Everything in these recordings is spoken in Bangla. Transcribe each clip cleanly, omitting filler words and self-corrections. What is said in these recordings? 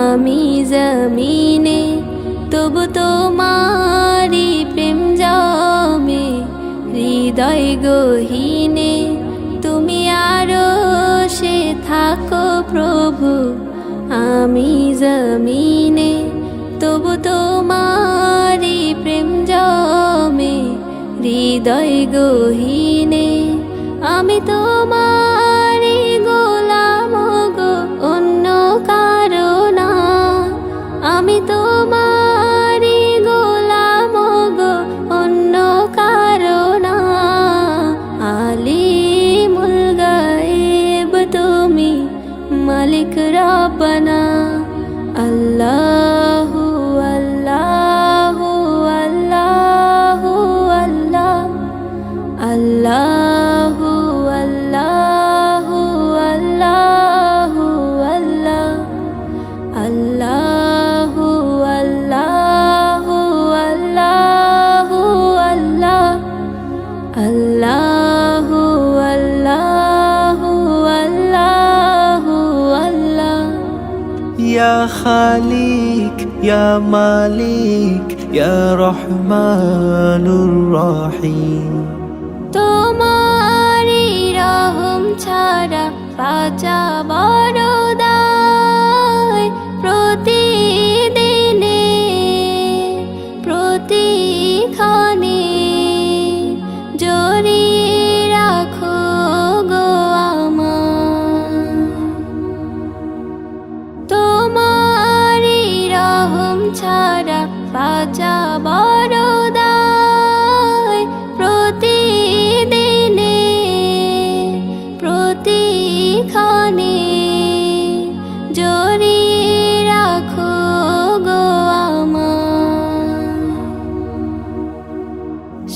আমি জমিনে তবু তোমারি প্রেম জমে হৃদয় গহীনে তুমি আরশে থাকো প্রভু আমি জমিনে তবু তোমারি প্রেম জমে হৃদয় গহীনে আমি তোমারি গোলাম গো অন্য কারো না আমি তোমারি গোলাম গো অন্য কারো না আলিমুল গায়েব তুমি মালিক রব্বানা আল্লাহু আল্লাহু আল্লাহু আল্লাহ আল্লাহু আল্লাহু আল্লাহু আল্লাহ আল্লাহু আল্লাহু আল্লাহু আল্লাহ আল্লাহু আল্লাহু আল্লাহু আল্লাহ ইয়া খালিক ইয়া মালিক ইয়া রহমানুর রহিম তোমারি রহম ছাড়া বাঁচা বড় দায় প্রতিদিনে প্রতিক্ষণে জড়িয়ে রাখো গো আমায় তোমারি রহম ছাড়া বাঁচা বড় দায় প্রতিদিনে প্রতিক্ষণে জড়িয়ে রাখো গো আমায়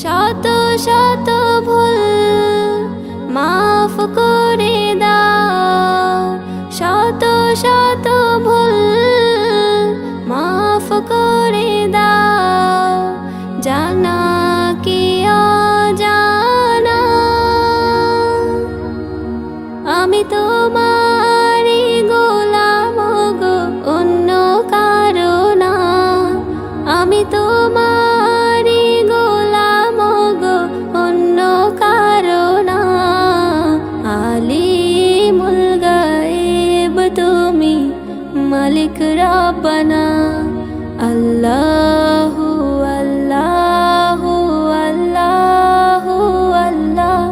শত শত ভুল মাফ করে দাও শত শত ভুল মাফ করে দাও জানা কি অজানা আমি তোমারি গোলাম গো অন্য কারো না আমি তোমারি গোলাম গো অন্য কারো না আলিমুল গায়েব তুমি মালিক রব্বানা আল্লাহু আল্লাহু আল্লাহু আল্লাহ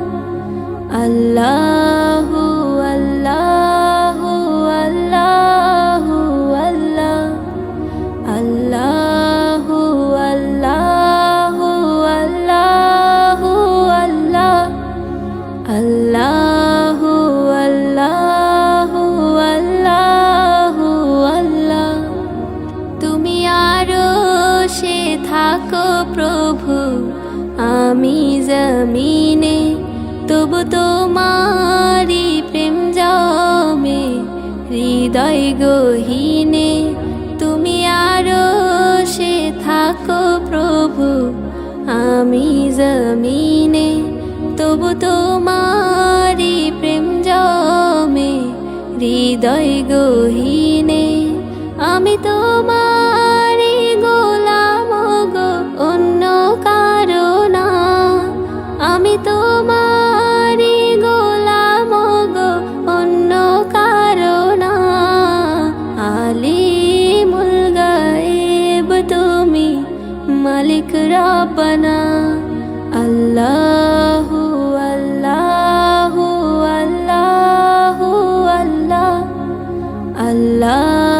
আল্লাহু আল্লাহু আল্লাহু আল্লাহ আল্লাহু আল্লাহু আল্লাহু আল্লাহ আল্লাহু আল্লাহু আল্লাহু আল্লাহ তুমি আরশে থাকো প্রভু আমি জমিনে তবু তোমারি প্রেম জমে হৃদয় গহীনে তুমি আরশে থাকো প্রভু আমি জমিনে তবু তোমারি প্রেম জমে হৃদয় গহীনে আমি তোমারি গোলাম গো অন্য কারো না আমি তোমারি গোলাম গো অন্য কারো না আলিমুল গায়েব তুমি মালিক রব্বানা আল্লাহু আল্লাহু আল্লাহু আল্লাহ আল্লাহ